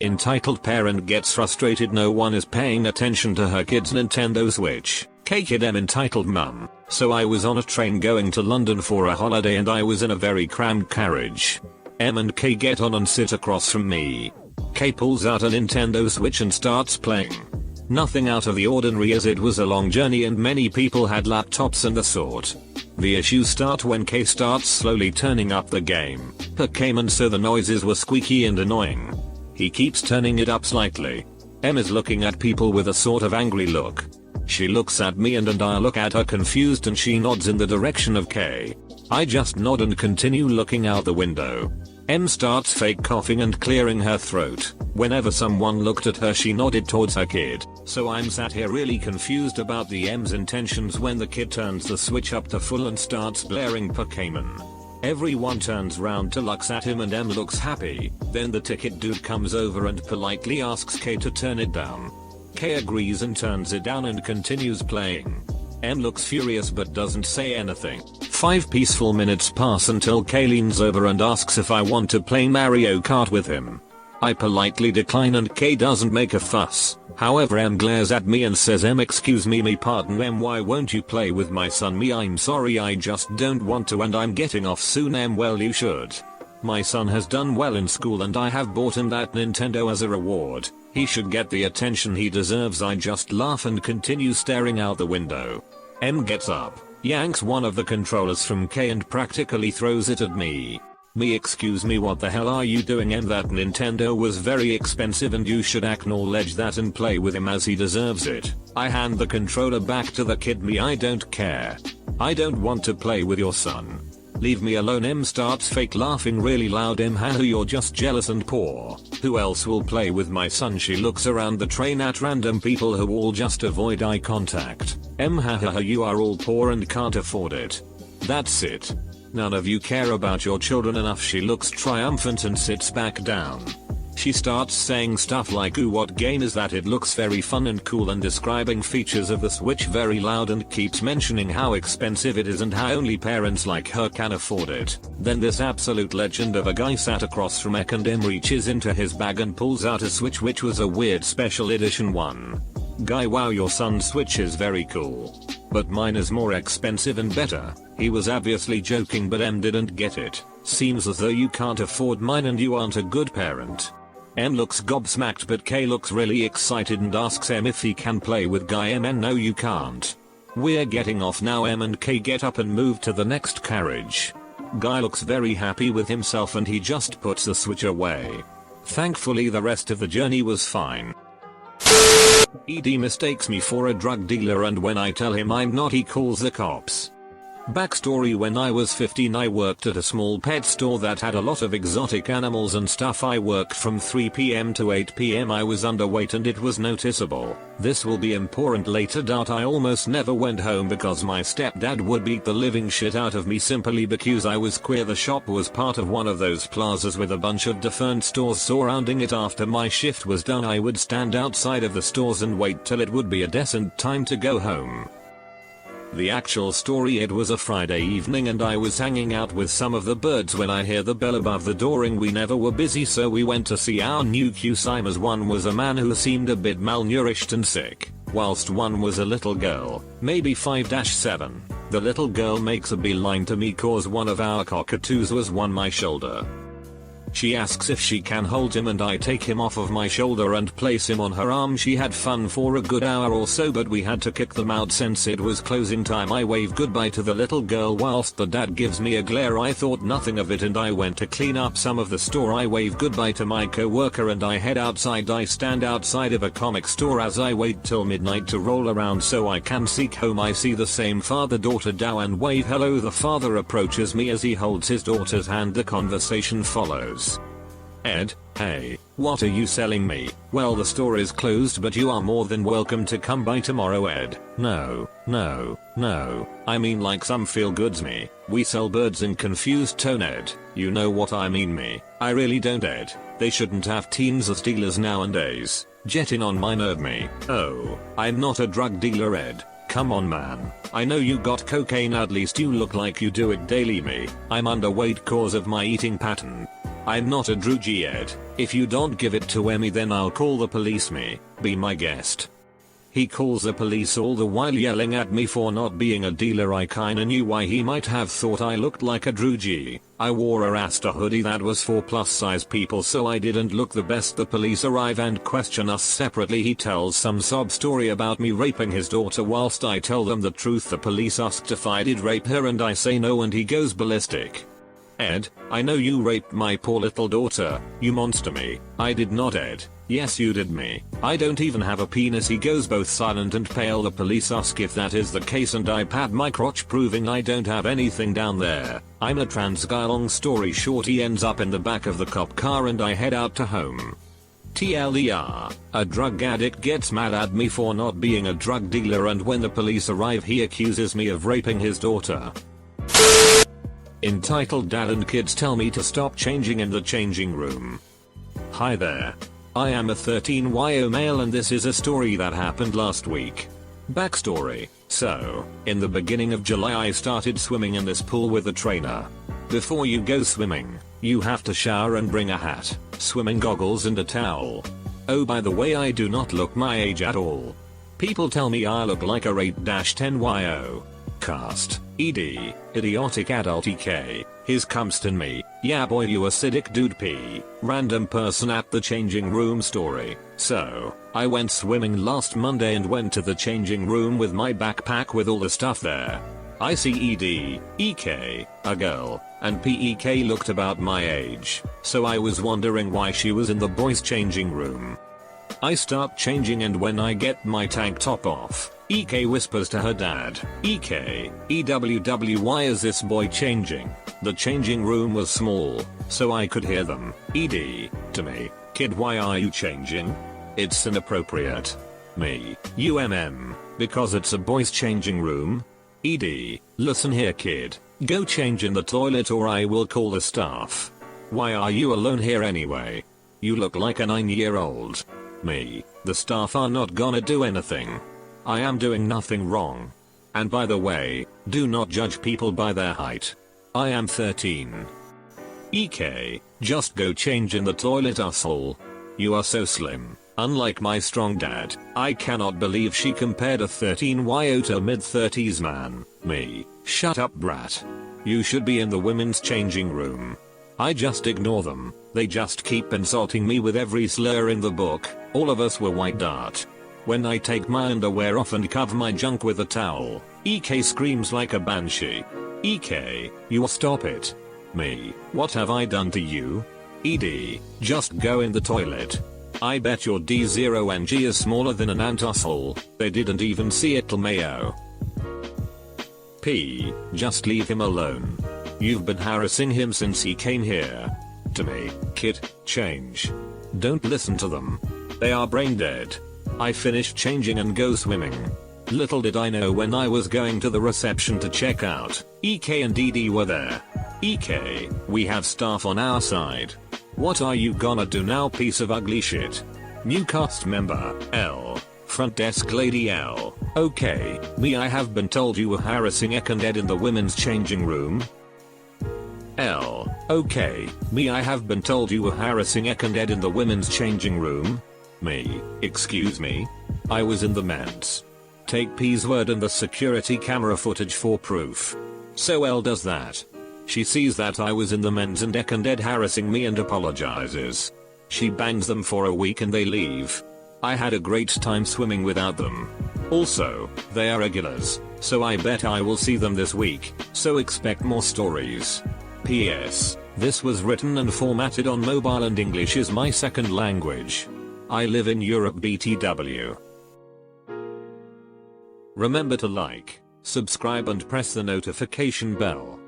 Entitled parent gets frustrated no one is paying attention to her kid's Nintendo Switch. Kid M. Entitled mum. So I was on a train going to London for a holiday and I was in a very crammed carriage. M and K get on and sit across from me. K pulls out a Nintendo Switch and starts playing. Nothing out of the ordinary as it was a long journey and many people had laptops and the sort. The issues start when K starts slowly turning up the game. Per came and so the noises were squeaky and annoying. He keeps turning it up slightly. M is looking at people with a sort of angry look. She looks at me and I look at her confused and she nods in the direction of K. I just nod and continue looking out the window. M starts fake coughing and clearing her throat. Whenever someone looked at her she nodded towards her kid. So I'm sat here really confused about the M's intentions when the kid turns the switch up to full and starts blaring Pokemon. Everyone turns round to look at him and M looks happy. Then the ticket dude comes over and politely asks K to turn it down. K agrees and turns it down and continues playing. M looks furious but doesn't say anything. 5 peaceful minutes pass until K leans over and asks if I want to play Mario Kart with him. I politely decline and K doesn't make a fuss. However M glares at me and says excuse me pardon M why won't you play with my son I'm sorry I just don't want to and I'm getting off soon well you should. My son has done well in school and I have bought him that Nintendo as a reward. He should get the attention he deserves I just laugh and continue staring out the window. M gets up, yanks one of the controllers from K and practically throws it at me. Excuse me what the hell are you doing M that Nintendo was very expensive and you should acknowledge that and play with him as he deserves it. I hand the controller back to the kid I don't care. I don't want to play with your son. Leave me alone M starts fake laughing really loud haha you're just jealous and poor. Who else will play with my son she looks around the train at random people who all just avoid eye contact. Haha you are all poor and can't afford it. That's it. None of you care about your children enough she looks triumphant and sits back down. She starts saying stuff like ooh what game is that it looks very fun and cool and describing features of the Switch very loud and keeps mentioning how expensive it is and how only parents like her can afford it. Then this absolute legend of a guy sat across from Ek and M reaches into his bag and pulls out a Switch which was a weird special edition one. Guy wow your son's Switch is very cool. But mine is more expensive and better. He was obviously joking but M didn't get it. Seems as though you can't afford mine and you aren't a good parent. M looks gobsmacked but K looks really excited and asks M if he can play with Guy and no you can't. We're getting off now M and K get up and move to the next carriage. Guy looks very happy with himself and he just puts the Switch away. Thankfully the rest of the journey was fine. Ed mistakes me for a drug dealer and when I tell him I'm not he calls the cops. Backstory when I was 15 I worked at a small pet store that had a lot of exotic animals and stuff. I worked from 3 PM to 8 PM. I was underweight and it was noticeable. This will be important later. I almost never went home because my stepdad would beat the living shit out of me simply because I was queer. The shop was part of one of those plazas with a bunch of different stores surrounding it. After my shift was done I would stand outside of the stores and wait till it would be a decent time to go home. The actual story: it was a Friday evening and I was hanging out with some of the birds when I hear the bell above the door ring. We never were busy so we went to see our new Q-Simers. One was a man who seemed a bit malnourished and sick, whilst one was a little girl, maybe 5-7. The little girl makes a beeline to me cause one of our cockatoos was on my shoulder. She asks if she can hold him and I take him off of my shoulder and place him on her arm. She had fun for a good hour or so but we had to kick them out since it was closing time. I wave goodbye to the little girl whilst the dad gives me a glare. I thought nothing of it and I went to clean up some of the store. I wave goodbye to my co-worker and I head outside. I stand outside of a comic store as I wait till midnight to roll around so I can seek home. I see the same father-daughter duo and wave hello. The father approaches me as he holds his daughter's hand. The conversation follows. Ed, hey, what are you selling me? Well, the store is closed but you are more than welcome to come by tomorrow. Ed, no, I mean like some feel goods me. We sell birds in confused tone. Ed, you know what I mean me. I really don't. Ed, they shouldn't have teens as dealers nowadays. Jetting on my nerve me. Oh, I'm not a drug dealer. Ed, come on man. I know you got cocaine, at least you look like you do it daily. Me, I'm underweight cause of my eating pattern. I'm not a droogie yet. If you don't give it to Emmy then I'll call the police me. Be my guest. He calls the police all the while yelling at me for not being a dealer. I kinda knew why he might have thought I looked like a droogie. I wore a Rasta hoodie that was for plus size people so I didn't look the best. The police arrive and question us separately. He tells some sob story about me raping his daughter whilst I tell them the truth. The police asked if I did rape her and I say no and he goes ballistic. Ed, I know you raped my poor little daughter, you monster. Me. I did not, Ed. Yes you did. Me. I don't even have a penis. He goes both silent and pale. The police ask if that is the case and I pat my crotch proving I don't have anything down there. I'm a trans guy. Long story short, he ends up in the back of the cop car and I head out to home. TLDR, a drug addict gets mad at me for not being a drug dealer and when the police arrive he accuses me of raping his daughter. Entitled Dad and Kids Tell Me to Stop Changing in the Changing Room. Hi there. I am a 13-year-old male and this is a story that happened last week. Backstory. So, in the beginning of July I started swimming in this pool with a trainer. Before you go swimming, you have to shower and bring a hat, swimming goggles and a towel. Oh by the way, I do not look my age at all. People tell me I look like a 8-10-year-old. Cast, ED, idiotic adult EK, his comes to me, yeah boy you acidic dude P, random person at the changing room story. So, I went swimming last Monday and went to the changing room with my backpack with all the stuff there. I see ED, EK, a girl, and PEK looked about my age, so I was wondering why she was in the boys changing room. I start changing and when I get my tank top off, EK whispers to her dad, EK, EWW why is this boy changing? The changing room was small, so I could hear them. ED, to me, kid why are you changing? It's inappropriate. Me, because it's a boys changing room? ED, listen here kid, go change in the toilet or I will call the staff. Why are you alone here anyway? You look like a 9-year-old. Me, the staff are not gonna do anything. I am doing nothing wrong. And by the way, do not judge people by their height. I am 13. EK, just go change in the toilet asshole. You are so slim, unlike my strong dad. I cannot believe she compared a 13-year-old to a mid-30s man. Me, shut up brat. You should be in the women's changing room. I just ignore them, they just keep insulting me with every slur in the book. All of us were white dart. When I take my underwear off and cover my junk with a towel, EK screams like a banshee. EK, you stop it. Me, what have I done to you? ED, just go in the toilet. I bet your D0NG is smaller than an ant asshole. They didn't even see it till Mayo. P, just leave him alone. You've been harassing him since he came here. To me, kid, change. Don't listen to them. They are brain dead. I finished changing and go swimming. Little did I know when I was going to the reception to check out, EK and ED were there. EK, we have staff on our side. What are you gonna do now piece of ugly shit? New cast member, L. Front desk lady L. Okay, me I have been told you were harassing Ek and Ed in the women's changing room. L. Okay, me I have been told you were harassing Ek and Ed in the women's changing room. Me, excuse me? I was in the men's. Take P's word and the security camera footage for proof. So L does that. She sees that I was in the men's and Ek and Ed harassing me and apologizes. She bangs them for a week and they leave. I had a great time swimming without them. Also, they are regulars, so I bet I will see them this week, so expect more stories. P.S. This was written and formatted on mobile and English is my second language. I live in Europe BTW. Remember to like, subscribe and press the notification bell.